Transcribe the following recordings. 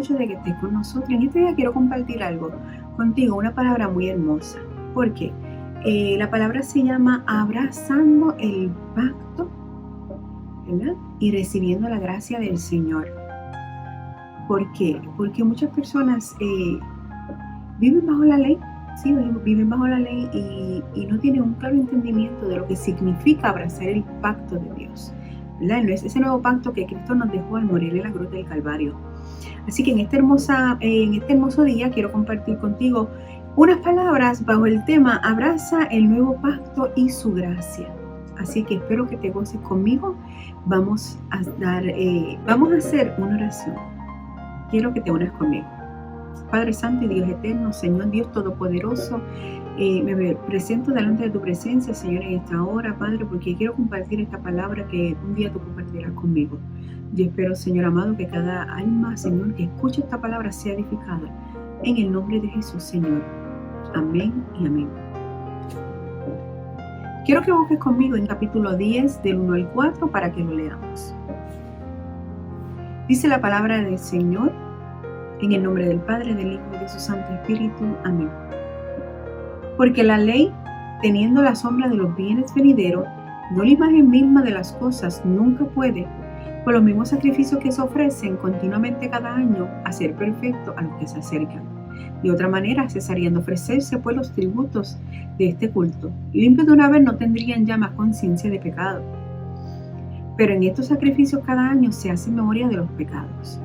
mucho de que estés con nosotros. En este día quiero compartir algo contigo, una palabra muy hermosa. ¿Por qué? La palabra se llama abrazando el pacto, ¿verdad? Y recibiendo la gracia del Señor. ¿Por qué? Porque muchas personas viven bajo la ley, sí, viven bajo la ley y no tienen un claro entendimiento de lo que significa abrazar el pacto de Dios, ¿verdad? Ese nuevo pacto que Cristo nos dejó al morir en la cruz del Calvario. Así que en este hermoso día quiero compartir contigo unas palabras bajo el tema abraza el nuevo pacto y su gracia. Así que espero que te goces conmigo. Vamos a hacer una oración. Quiero que te unas conmigo. Padre Santo y Dios eterno, Señor Dios Todopoderoso, me presento delante de tu presencia, Señor, en esta hora, Padre, porque quiero compartir esta palabra que un día tú compartirás conmigo. Yo espero, Señor amado, que cada alma, Señor, que escuche esta palabra sea edificada. En el nombre de Jesús, Señor. Amén y amén. Quiero que busques conmigo en capítulo 10, del 1 al 4, para que lo leamos. Dice la palabra del Señor, en el nombre del Padre, del Hijo y de su Santo Espíritu. Amén. Porque la ley, teniendo la sombra de los bienes venideros, no la imagen misma de las cosas, nunca puede, por los mismos sacrificios que se ofrecen continuamente cada año, hacer perfecto a los que se acercan. De otra manera, cesarían de ofrecerse pues los tributos de este culto. Limpios de una vez no tendrían ya más conciencia de pecado. Pero en estos sacrificios cada año se hace memoria de los pecados.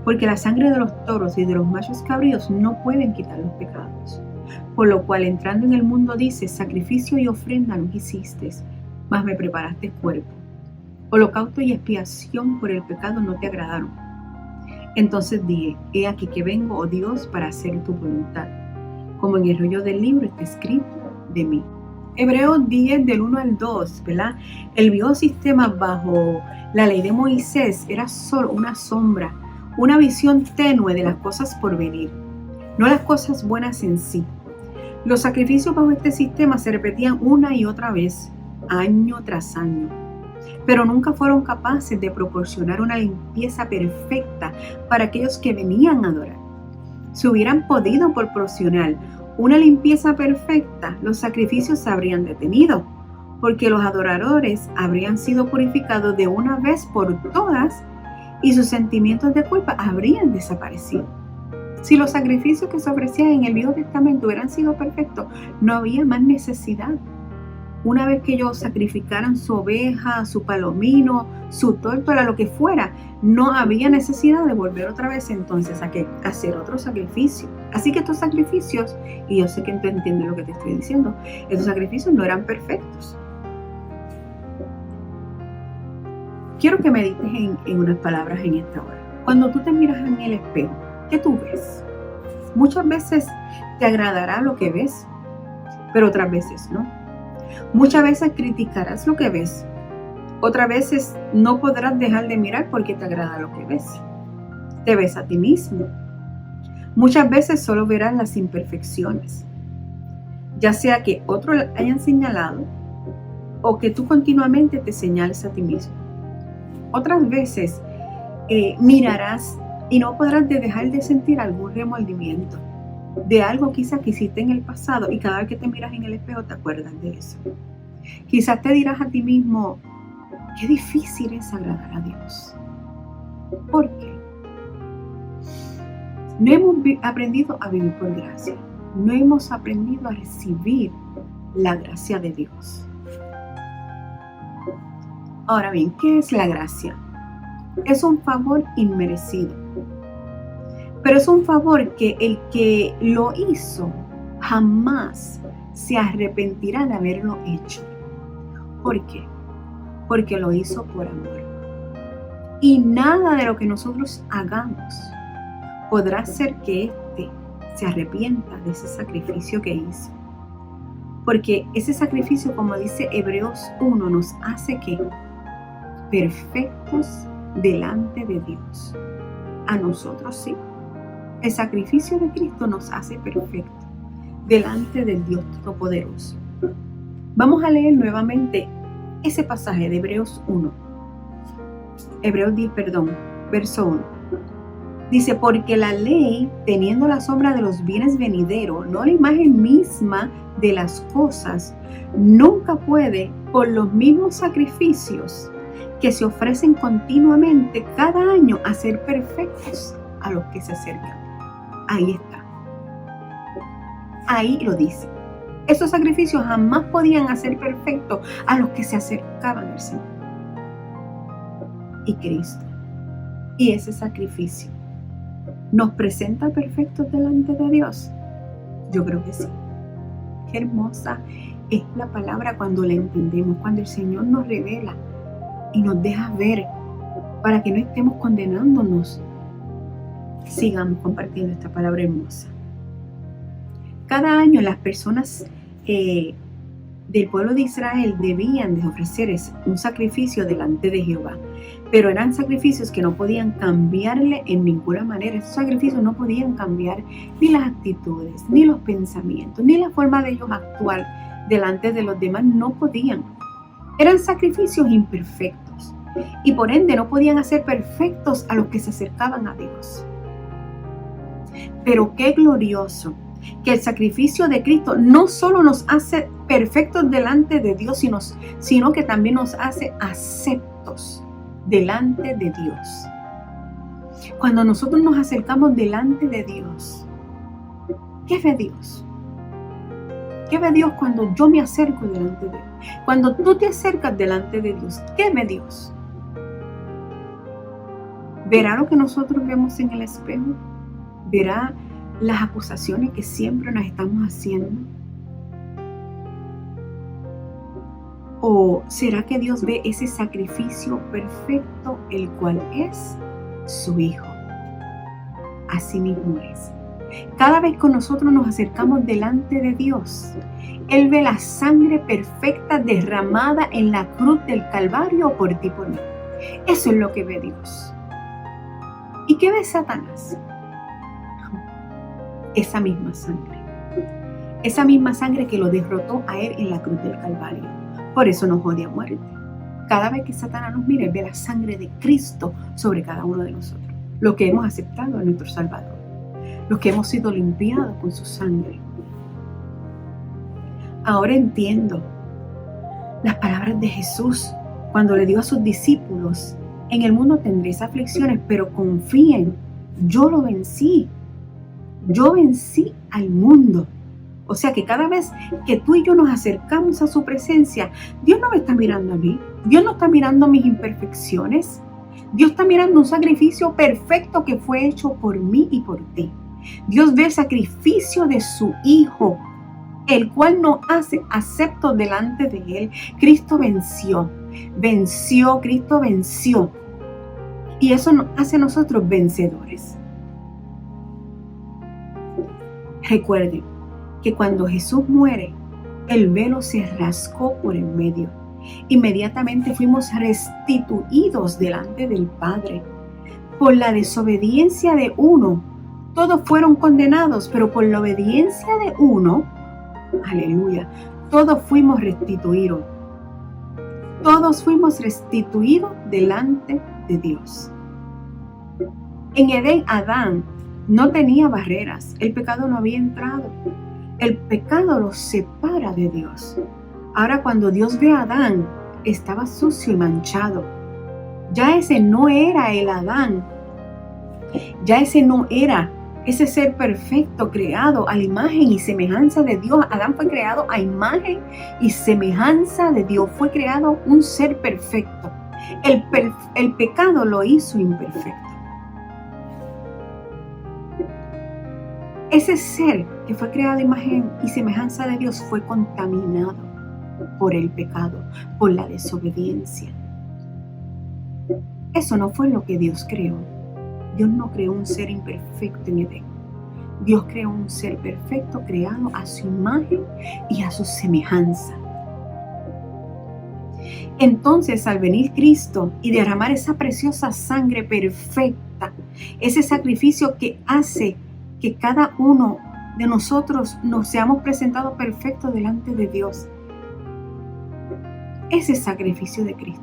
Porque la sangre de los toros y de los machos cabríos no pueden quitar los pecados. Por lo cual, entrando en el mundo, dice, sacrificio y ofrenda no quisiste, mas me preparaste cuerpo. Holocausto y expiación por el pecado no te agradaron. Entonces dije, he aquí que vengo, oh Dios, para hacer tu voluntad, como en el rollo del libro está escrito de mí. Hebreos 10, del 1 al 2, ¿verdad? El viejo sistema bajo la ley de Moisés era solo una sombra, una visión tenue de las cosas por venir, no las cosas buenas en sí. Los sacrificios bajo este sistema se repetían una y otra vez, año tras año, pero nunca fueron capaces de proporcionar una limpieza perfecta para aquellos que venían a adorar. Si hubieran podido proporcionar una limpieza perfecta, los sacrificios se habrían detenido, porque los adoradores habrían sido purificados de una vez por todas y sus sentimientos de culpa habrían desaparecido. Si los sacrificios que se ofrecían en el Viejo Testamento hubieran sido perfectos, no había más necesidad. Una vez que ellos sacrificaran su oveja, su palomino, su tórtola, lo que fuera, no había necesidad de volver otra vez entonces a hacer otro sacrificio. Así que estos sacrificios, y yo sé que tú entiendes lo que te estoy diciendo, estos sacrificios no eran perfectos. Quiero que medites en unas palabras en esta hora. Cuando tú te miras en el espejo, ¿qué tú ves? Muchas veces te agradará lo que ves, pero otras veces no. Muchas veces criticarás lo que ves, otras veces no podrás dejar de mirar porque te agrada lo que ves. Te ves a ti mismo. Muchas veces solo verás las imperfecciones, ya sea que otros hayan señalado o que tú continuamente te señales a ti mismo. Otras veces mirarás y no podrás dejar de sentir algún remordimiento de algo quizás que hiciste en el pasado y cada vez que te miras en el espejo te acuerdas de eso. Quizás te dirás a ti mismo, qué difícil es agradar a Dios. ¿Por qué? No hemos aprendido a vivir por gracia. No hemos aprendido a recibir la gracia de Dios. Ahora bien, ¿qué es la gracia? Es un favor inmerecido. Pero es un favor que el que lo hizo jamás se arrepentirá de haberlo hecho. ¿Por qué? Porque lo hizo por amor. Y nada de lo que nosotros hagamos podrá hacer que éste se arrepienta de ese sacrificio que hizo. Porque ese sacrificio, como dice Hebreos 1, nos hace que perfectos delante de Dios. A nosotros sí. El sacrificio de Cristo nos hace perfectos delante del Dios Todopoderoso. Vamos a leer nuevamente ese pasaje de Hebreos 10, verso 1. Dice, porque la ley, teniendo la sombra de los bienes venideros, no la imagen misma de las cosas, nunca puede, por los mismos sacrificios que se ofrecen continuamente cada año, hacer perfectos a los que se acercan. Ahí está. Ahí lo dice. Esos sacrificios jamás podían hacer perfectos a los que se acercaban al Señor. Y Cristo, y ese sacrificio, ¿nos presenta perfectos delante de Dios? Yo creo que sí. Qué hermosa es la palabra cuando la entendemos, cuando el Señor nos revela y nos deja ver para que no estemos condenándonos. Sigamos compartiendo esta palabra hermosa. Cada año las personas del pueblo de Israel debían de ofrecer un sacrificio delante de Jehová, pero eran sacrificios que no podían cambiarle en ninguna manera. Esos sacrificios no podían cambiar ni las actitudes, ni los pensamientos, ni la forma de ellos actuar delante de los demás. No podían. Eran sacrificios imperfectos y por ende no podían hacer perfectos a los que se acercaban a Dios. Pero qué glorioso que el sacrificio de Cristo no solo nos hace perfectos delante de Dios, sino que también nos hace aceptos delante de Dios. Cuando nosotros nos acercamos delante de Dios, ¿qué ve Dios? ¿Qué ve Dios cuando yo me acerco delante de Él? Cuando tú te acercas delante de Dios, ¿qué ve Dios? ¿Verá lo que nosotros vemos en el espejo? ¿Verá las acusaciones que siempre nos estamos haciendo? ¿O será que Dios ve ese sacrificio perfecto, el cual es su Hijo? Así mismo es. Cada vez que nosotros nos acercamos delante de Dios, Él ve la sangre perfecta derramada en la cruz del Calvario por ti y por mí. Eso es lo que ve Dios. ¿Y qué ve Satanás? Esa misma sangre. Esa misma sangre que lo derrotó a Él en la cruz del Calvario. Por eso nos odia a muerte. Cada vez que Satanás nos mira, Él ve la sangre de Cristo sobre cada uno de nosotros. Lo que hemos aceptado a nuestro Salvador. Los que hemos sido limpiados con su sangre. Ahora entiendo las palabras de Jesús cuando le dijo a sus discípulos: en el mundo tendréis aflicciones, pero confíen, yo lo vencí. Yo vencí al mundo. O sea que cada vez que tú y yo nos acercamos a su presencia, Dios no me está mirando a mí. Dios no está mirando mis imperfecciones. Dios está mirando un sacrificio perfecto que fue hecho por mí y por ti. Dios ve el sacrificio de su Hijo, el cual nos hace aceptos delante de Él. Cristo venció. Cristo venció. Y eso nos hace a nosotros vencedores. Recuerden que cuando Jesús muere, el velo se rasgó por el medio. Inmediatamente fuimos restituidos delante del Padre. Por la desobediencia de uno, todos fueron condenados, pero por la obediencia de uno, aleluya, todos fuimos restituidos. Todos fuimos restituidos delante de Dios. En Edén, Adán no tenía barreras, el pecado no había entrado. El pecado los separa de Dios. Ahora cuando Dios ve a Adán, estaba sucio y manchado. Ya ese no era el Adán. Ya ese no era ese ser perfecto creado a la imagen y semejanza de Dios. Adán fue creado a imagen y semejanza de Dios. Fue creado un ser perfecto. El pecado lo hizo imperfecto. Ese ser que fue creado a imagen y semejanza de Dios fue contaminado por el pecado, por la desobediencia. Eso no fue lo que Dios creó. Dios no creó un ser imperfecto en Edén. Dios creó un ser perfecto creado a su imagen y a su semejanza. Entonces, al venir Cristo y derramar esa preciosa sangre perfecta, ese sacrificio que hace que cada uno de nosotros nos seamos presentados perfectos delante de Dios. Ese sacrificio de Cristo.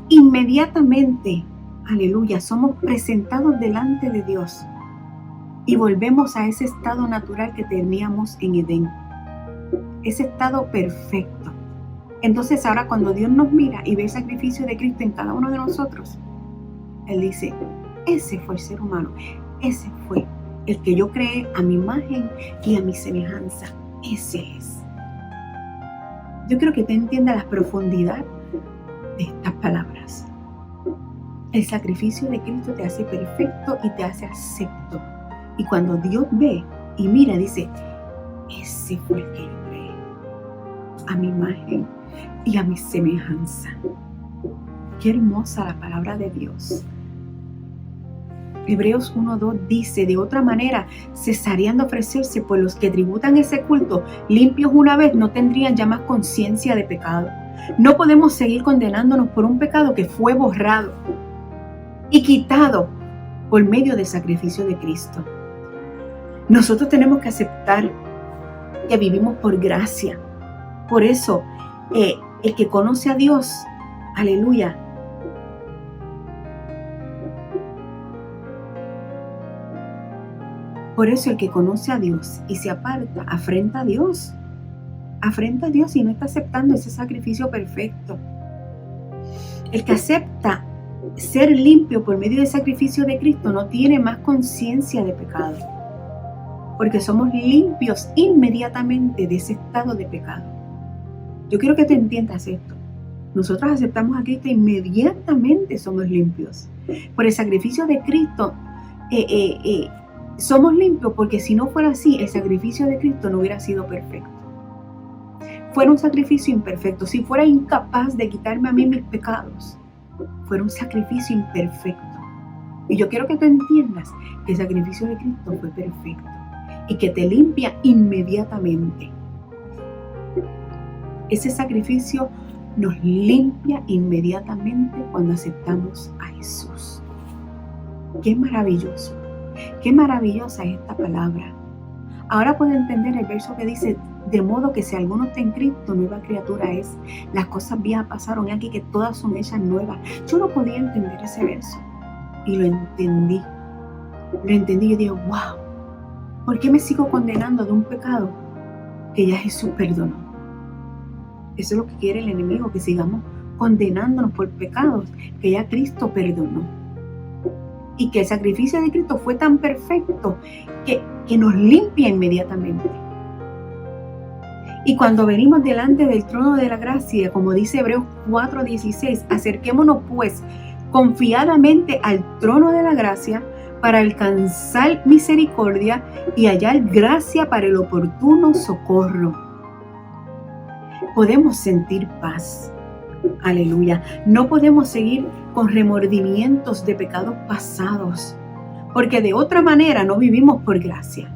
Inmediatamente aleluya, somos presentados delante de Dios y volvemos a ese estado natural que teníamos en Edén, ese estado perfecto. Entonces ahora cuando Dios nos mira y ve el sacrificio de Cristo en cada uno de nosotros, Él dice, ese fue el ser humano, ese fue el que yo creé a mi imagen y a mi semejanza, ese es. Yo creo que te entiendas la profundidad de estas palabras. El sacrificio de Cristo te hace perfecto y te hace acepto. Y cuando Dios ve y mira, dice, ese fue el que yo creé, a mi imagen y a mi semejanza. Qué hermosa la palabra de Dios. Hebreos 1:2 dice, de otra manera, cesarían de ofrecerse, pues los que tributan ese culto, limpios una vez, no tendrían ya más conciencia de pecado. No podemos seguir condenándonos por un pecado que fue borrado y quitado por medio del sacrificio de Cristo. Nosotros tenemos que aceptar que vivimos por gracia. Por eso, el que conoce a Dios, aleluya, por eso el que conoce a Dios y se aparta, afrenta a Dios. Afrenta a Dios y no está aceptando ese sacrificio perfecto. El que acepta ser limpio por medio del sacrificio de Cristo no tiene más conciencia de pecado, porque somos limpios inmediatamente de ese estado de pecado. Yo quiero que te entiendas esto. Nosotros aceptamos a Cristo e inmediatamente somos limpios. Por el sacrificio de Cristo somos limpios, porque si no fuera así, el sacrificio de Cristo no hubiera sido perfecto. Fuera un sacrificio imperfecto. Si fuera incapaz de quitarme a mí mis pecados, fuera un sacrificio imperfecto. Y yo quiero que tú entiendas que el sacrificio de Cristo fue perfecto y que te limpia inmediatamente. Ese sacrificio nos limpia inmediatamente cuando aceptamos a Jesús. ¡Qué maravilloso! ¡Qué maravillosa es esta palabra! Ahora puedo entender el verso que dice, de modo que si alguno está en Cristo, nueva criatura es. Las cosas viejas pasaron y aquí que todas son hechas nuevas. Yo no podía entender ese verso y lo entendí. Lo entendí y yo digo, wow, ¿por qué me sigo condenando de un pecado que ya Jesús perdonó? Eso es lo que quiere el enemigo, que sigamos condenándonos por pecados que ya Cristo perdonó. Y que el sacrificio de Cristo fue tan perfecto que nos limpia inmediatamente. Y cuando venimos delante del trono de la gracia, como dice Hebreos 4:16, acerquémonos pues confiadamente al trono de la gracia para alcanzar misericordia y hallar gracia para el oportuno socorro. Podemos sentir paz. Aleluya. No podemos seguir con remordimientos de pecados pasados, porque de otra manera no vivimos por gracia,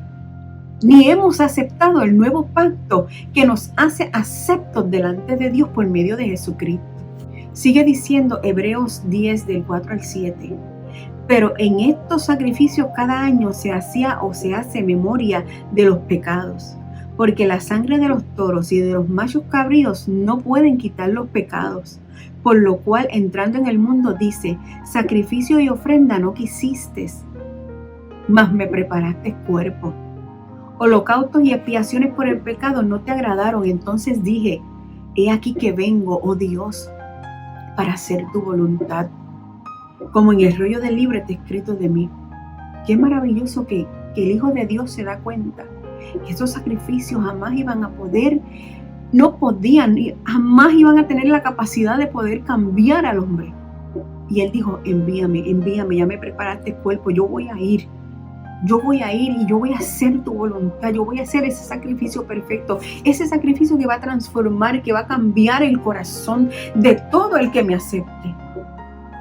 ni hemos aceptado el nuevo pacto que nos hace aceptos delante de Dios por medio de Jesucristo. Sigue diciendo Hebreos 10 del 4 al 7. Pero en estos sacrificios cada año se hacía o se hace memoria de los pecados, porque la sangre de los toros y de los machos cabríos no pueden quitar los pecados. Por lo cual, entrando en el mundo, dice, sacrificio y ofrenda no quisiste, mas me preparaste cuerpo. Holocaustos y expiaciones por el pecado no te agradaron. Entonces dije, he aquí que vengo, oh Dios, para hacer tu voluntad. Como en el rollo del libro está escrito de mí. Qué maravilloso que el Hijo de Dios se da cuenta que esos sacrificios jamás iban a poder, no podían, jamás iban a tener la capacidad de poder cambiar al hombre. Y Él dijo, envíame, ya me preparaste el cuerpo, yo voy a ir y yo voy a hacer tu voluntad, yo voy a hacer ese sacrificio perfecto, ese sacrificio que va a transformar, que va a cambiar el corazón de todo el que me acepte.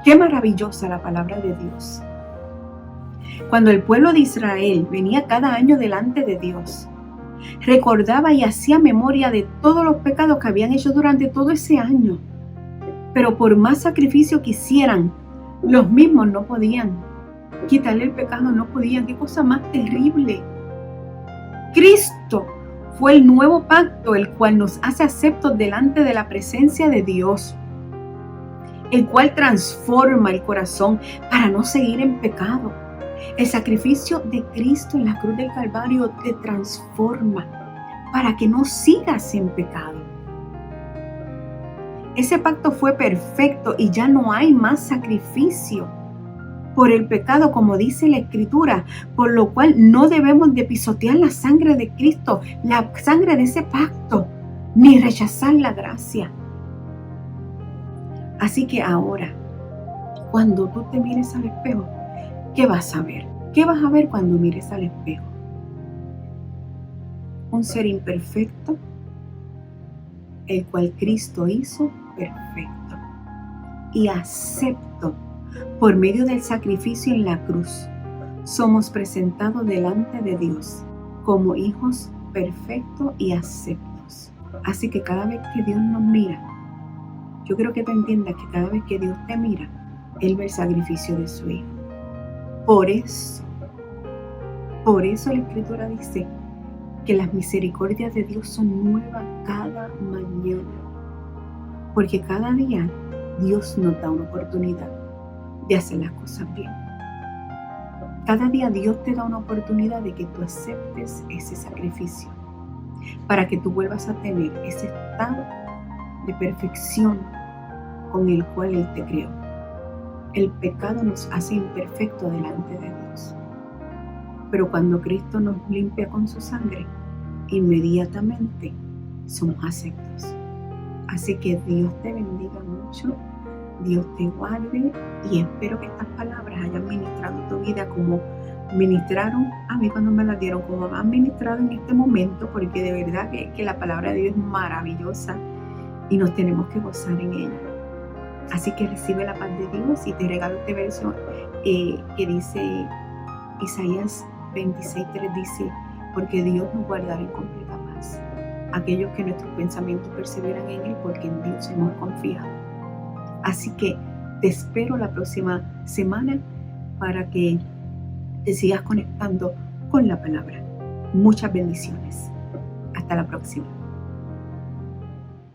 Qué maravillosa la palabra de Dios. Cuando el pueblo de Israel venía cada año delante de Dios, recordaba y hacía memoria de todos los pecados que habían hecho durante todo ese año. Pero por más sacrificio que hicieran, los mismos no podían quitarle el pecado, no podían. Qué cosa más terrible. Cristo fue el nuevo pacto, el cual nos hace aceptos delante de la presencia de Dios. el cual transforma el corazón para no seguir en pecado. El sacrificio de Cristo en la cruz del Calvario te transforma para que no sigas en pecado. Ese pacto fue perfecto y ya no hay más sacrificio por el pecado, como dice la Escritura, por lo cual no debemos de pisotear la sangre de Cristo, la sangre de ese pacto, ni rechazar la gracia. Así que ahora, cuando tú te mires al espejo, ¿qué vas a ver? ¿Qué vas a ver cuando mires al espejo? Un ser imperfecto, el cual Cristo hizo perfecto. Y acepto, por medio del sacrificio en la cruz, somos presentados delante de Dios como hijos perfectos y aceptos. Así que cada vez que Dios nos mira, yo quiero que te entiendas que cada vez que Dios te mira, Él ve el sacrificio de su Hijo. Por eso la Escritura dice que las misericordias de Dios son nuevas cada mañana. Porque cada día Dios nos da una oportunidad de hacer las cosas bien. Cada día Dios te da una oportunidad de que tú aceptes ese sacrificio para que tú vuelvas a tener ese estado de perfección con el cual Él te creó. El pecado nos hace imperfectos delante de Dios. Pero cuando Cristo nos limpia con su sangre, inmediatamente somos aceptos. Así que Dios te bendiga mucho, Dios te guarde y espero que estas palabras hayan ministrado tu vida como ministraron a mí cuando me las dieron, como han ministrado en este momento, porque de verdad que la palabra de Dios es maravillosa y nos tenemos que gozar en ella. Así que recibe la paz de Dios y te regalo este verso que dice Isaías 26:3 dice, porque Dios nos guardará en completa paz aquellos que nuestros pensamientos perseveran en Él, porque en Dios hemos confiado. Así que te espero la próxima semana para que te sigas conectando con la palabra. Muchas bendiciones. Hasta la próxima.